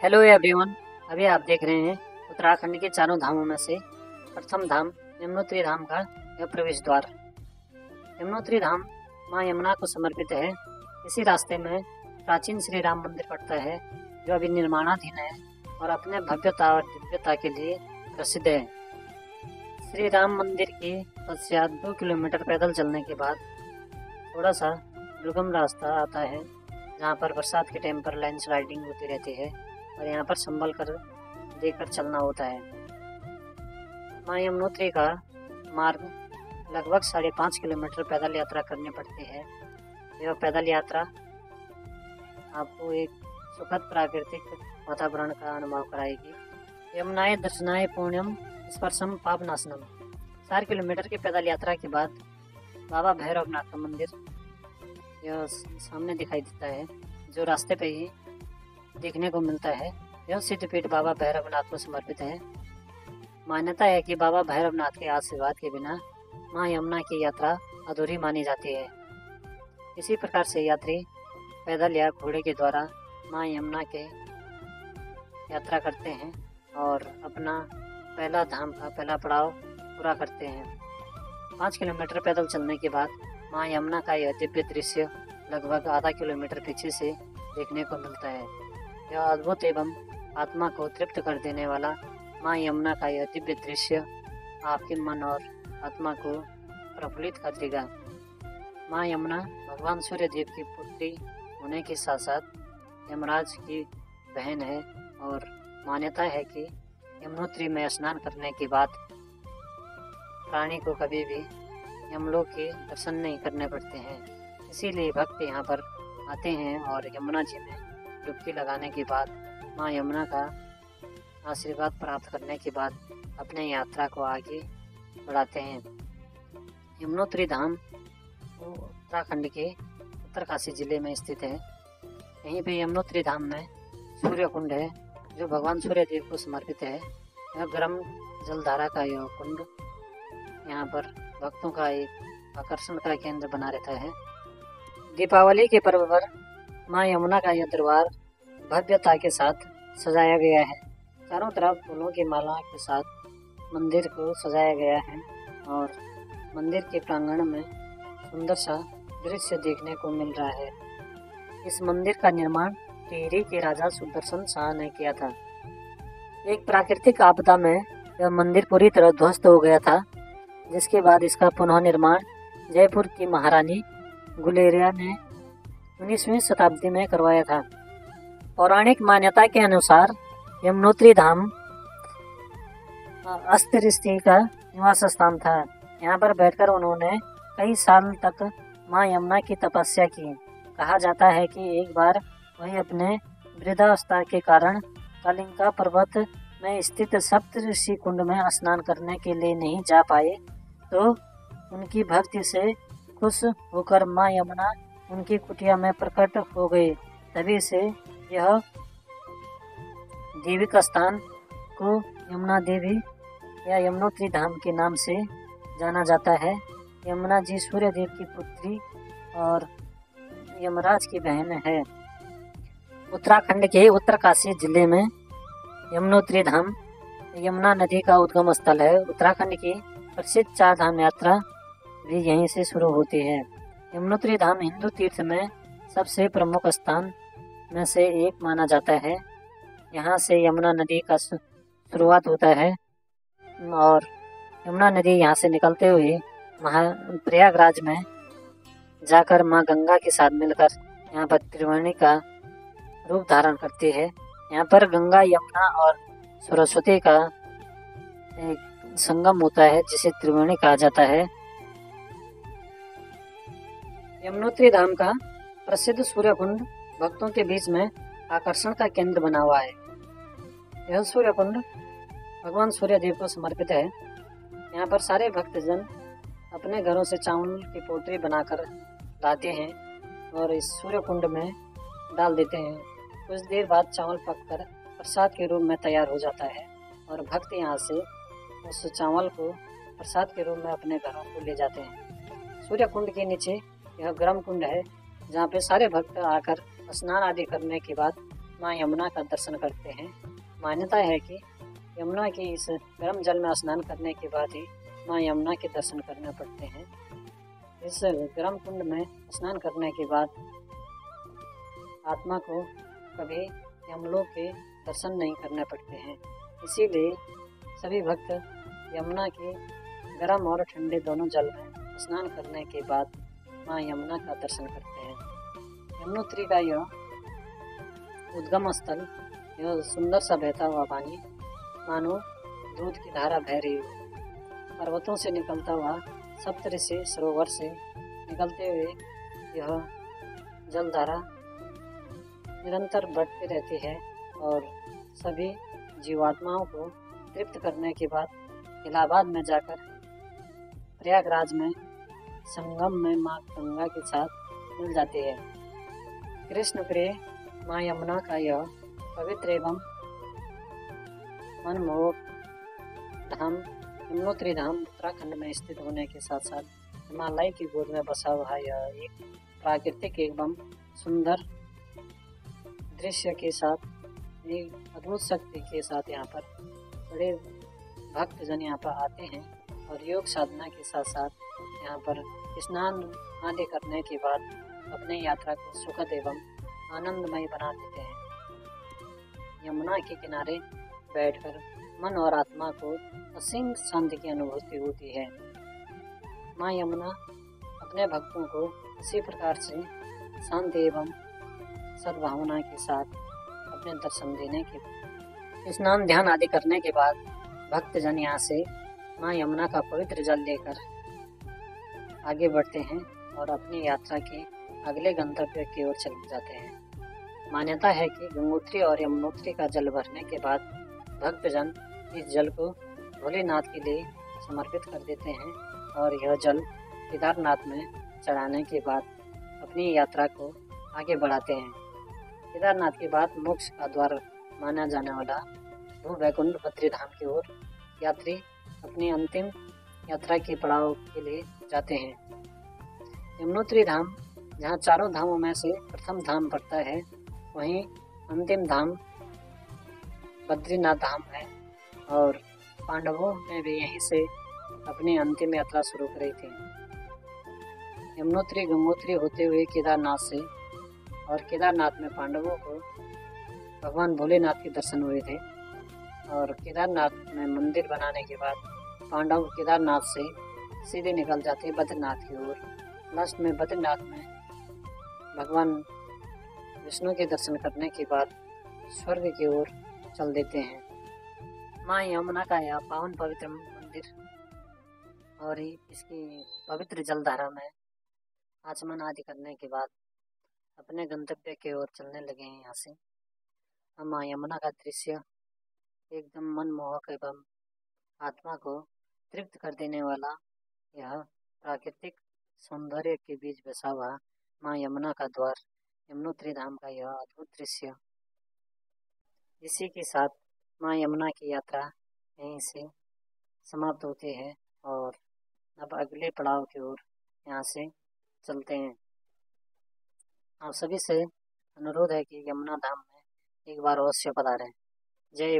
Hello everyone. अभी आप देख रहे हैं उत्तराखंड के चारों धामों में से प्रथम धाम यमुनोत्री धाम का यह प्रवेश द्वार। यमुनोत्री धाम मां यमुना को समर्पित है। इसी रास्ते में प्राचीन श्री राम मंदिर पड़ता है, जो अभी निर्माणाधीन है और अपने भव्यता और दिव्यता के लिए प्रसिद्ध है। श्री राम मंदिर के पश्चात 2 किलोमीटर पैदल चलने के बाद थोड़ा सा दुर्गम रास्ता आता है, जहाँ पर बरसात के टाइम पर लैंड स्लाइडिंग होती रहती है और यहाँ पर संभल कर देकर चलना होता है। मां यमुनोत्री का मार्ग लगभग 5.5 किलोमीटर पैदल यात्रा करनी पड़ती है। यह पैदल यात्रा आपको एक सुखद प्राकृतिक वातावरण का अनुभव कराएगी। यमुनाय दर्शनाय पुण्यम स्पर्शम पापनाशनम। 4 किलोमीटर की पैदल यात्रा के बाद बाबा भैरवनाथ का मंदिर यह सामने दिखाई देता है, जो रास्ते पे ही देखने को मिलता है। यह सिद्धपीठ बाबा भैरवनाथ को समर्पित है। मान्यता है कि बाबा भैरवनाथ के आशीर्वाद के बिना मां यमुना की यात्रा अधूरी मानी जाती है। इसी प्रकार से यात्री पैदल या घोड़े के द्वारा मां यमुना के यात्रा करते हैं और अपना पहला धाम का पहला पड़ाव पूरा करते हैं। 5 किलोमीटर पैदल चलने के बाद मां यमुना का यह दिव्य दृश्य लगभग आधा किलोमीटर पीछे से देखने को मिलता है। यह अद्भुत एवं आत्मा को तृप्त कर देने वाला मां यमुना का यह दिव्य दृश्य आपके मन और आत्मा को प्रफुल्लित कर देगा। मां यमुना भगवान सूर्य देव की पुत्री होने के साथ साथ यमराज की बहन है और मान्यता है कि यमुनोत्री में स्नान करने के बाद प्राणी को कभी भी यमलोक के दर्शन नहीं करने पड़ते हैं। इसीलिए भक्त यहाँ पर आते हैं और यमुना जी में डुबकी लगाने के बाद मां यमुना का आशीर्वाद प्राप्त करने के बाद अपने यात्रा को आगे बढ़ाते हैं। यमुनोत्री धाम उत्तराखंड के उत्तरकाशी जिले में स्थित है। यहीं पे यमुनोत्री धाम में सूर्य कुंड है, जो भगवान सूर्य देव को समर्पित है। यह गर्म जलधारा का यह कुंड यहाँ पर भक्तों का एक आकर्षण का केंद्र बना रहता है। दीपावली के पर्व पर मां यमुना का यह दरबार भव्यता के साथ सजाया गया है। चारों तरफ फूलों की माला के साथ मंदिर को सजाया गया है और मंदिर के प्रांगण में सुंदर सा दृश्य देखने को मिल रहा है। इस मंदिर का निर्माण टिहरी के राजा सुदर्शन शाह ने किया था। एक प्राकृतिक आपदा में यह मंदिर पूरी तरह ध्वस्त हो गया था, जिसके बाद इसका पुनः निर्माण जयपुर की महारानी गुलेरिया ने 19वीं शताब्दी में करवाया था। पौराणिक मान्यता के अनुसार यमुनोत्री धाम अस्त्र ऋषि का निवास स्थान था। यहाँ पर बैठकर उन्होंने कई साल तक मां यमुना की तपस्या की। कहा जाता है कि एक बार वही अपने वृद्धावस्था के कारण कलिंगा पर्वत में स्थित सप्त ऋषि कुंड में स्नान करने के लिए नहीं जा पाए, तो उनकी भक्ति से खुश होकर मां यमुना उनकी कुटिया में प्रकट हो गई। तभी से यह देविक स्थान को यमुना देवी या यमुनोत्री धाम के नाम से जाना जाता है। यमुना जी सूर्य देव की पुत्री और यमराज की बहन है। उत्तराखंड के उत्तरकाशी जिले में यमुनोत्री धाम यमुना नदी का उद्गम स्थल है। उत्तराखंड की प्रसिद्ध 4 धाम यात्रा भी यहीं से शुरू होती है। यमुनोत्री धाम हिंदू तीर्थ में सबसे प्रमुख स्थान में से एक माना जाता है। यहाँ से यमुना नदी का शुरुआत होता है और यमुना नदी यहाँ से निकलते हुए प्रयागराज में जाकर माँ गंगा के साथ मिलकर यहाँ पर त्रिवेणी का रूप धारण करती है। यहाँ पर गंगा, यमुना और सरस्वती का एक संगम होता है, जिसे त्रिवेणी कहा जाता है। यमुनोत्री धाम का प्रसिद्ध सूर्य कुंड भक्तों के बीच में आकर्षण का केंद्र बना हुआ है। यह सूर्य कुंड भगवान सूर्य देव को समर्पित है। यहाँ पर सारे भक्तजन अपने घरों से चावल की पोटली बनाकर लाते हैं और इस सूर्य कुंड में डाल देते हैं। कुछ देर बाद चावल पककर प्रसाद के रूप में तैयार हो जाता है और भक्त यहाँ से उस चावल को प्रसाद के रूप में अपने घरों को ले जाते हैं। सूर्य कुंड के नीचे यह गर्म कुंड है, जहाँ पे सारे भक्त आकर स्नान आदि करने के बाद माँ यमुना का दर्शन करते हैं। मान्यता है कि यमुना के इस गर्म जल में स्नान करने के बाद ही माँ यमुना के दर्शन करने पड़ते हैं। इस गर्म कुंड में स्नान करने के बाद आत्मा को कभी यमलोक के दर्शन नहीं करने पड़ते हैं। इसीलिए सभी भक्त यमुना के गर्म और ठंडे दोनों जल में स्नान करने के बाद माँ यमुना का दर्शन करते हैं। यमुनोत्री का यह उद्गम स्थल, यह सुंदर सा बहता हुआ पानी मानो दूध की धारा बह रही हो। पर्वतों से निकलता हुआ सप्तऋषि सरोवर से निकलते हुए यह जलधारा निरंतर बढ़ती रहती है और सभी जीवात्माओं को तृप्त करने के बाद इलाहाबाद में जाकर प्रयागराज में संगम में माँ गंगा के साथ मिल जाती है। कृष्ण प्रिय माँ यमुना का यह पवित्र एवं मनमोहक धाम यमुनोत्री धाम उत्तराखंड में स्थित होने के साथ साथ हिमालय की गोद में बसा हुआ यह एक प्राकृतिक एवं सुंदर दृश्य के साथ, एक अद्भुत शक्ति के साथ यहाँ पर बड़े भक्तजन यहाँ पर आते हैं और योग साधना के साथ साथ यहाँ पर स्नान आदि करने के बाद अपने यात्रा को सुखद एवं आनंदमय बना देते हैं। यमुना के किनारे बैठकर मन और आत्मा को असीम शांति की अनुभूति होती है। माँ यमुना अपने भक्तों को इसी प्रकार से शांति एवं सद्भावना के साथ अपने दर्शन देने के स्नान ध्यान आदि करने के बाद भक्तजन यहाँ से माँ यमुना का पवित्र जल लेकर आगे बढ़ते हैं और अपनी यात्रा के अगले गंतव्य की ओर चले जाते हैं। मान्यता है कि गंगोत्री और यमुनोत्री का जल भरने के बाद भक्तजन इस जल को भोलेनाथ के लिए समर्पित कर देते हैं और यह जल केदारनाथ में चढ़ाने के बाद अपनी यात्रा को आगे बढ़ाते हैं। केदारनाथ के बाद मोक्ष का द्वार माना जाने वाला भूवैकुंठ बद्रीधाम की ओर यात्री अपनी अंतिम यात्रा के पड़ाव के लिए जाते हैं। यमुनोत्री धाम जहाँ चारों धामों में से प्रथम धाम पड़ता है, वहीं अंतिम धाम बद्रीनाथ धाम है और पांडवों ने भी यहीं से अपनी अंतिम यात्रा शुरू करी थी। यमुनोत्री गंगोत्री होते हुए केदारनाथ से, और केदारनाथ में पांडवों को भगवान भोलेनाथ के दर्शन हुए थे और केदारनाथ में मंदिर बनाने के बाद पांडव केदारनाथ से सीधे निकल जाते बद्रीनाथ की ओर। लास्ट में बद्रीनाथ में भगवान विष्णु के दर्शन करने के बाद स्वर्ग की ओर चल देते हैं। माँ यमुना का यह पावन पवित्र मंदिर और इसकी पवित्र जलधारा में आचमन आदि करने के बाद अपने गंतव्य की ओर चलने लगे हैं। यहाँ से माँ यमुना का दृश्य एकदम मनमोहक एवं आत्मा को तृप्त कर देने वाला यह प्राकृतिक सौंदर्य के बीच बसा हुआ माँ यमुना का द्वार यमुनोत्री धाम का यह अद्भुत दृश्य। इसी के साथ माँ यमुना की यात्रा यहीं से समाप्त होती है और अब अगले पड़ाव की ओर यहाँ से चलते हैं। आप सभी से अनुरोध है कि यमुना धाम में एक बार अवश्य पधारें। जय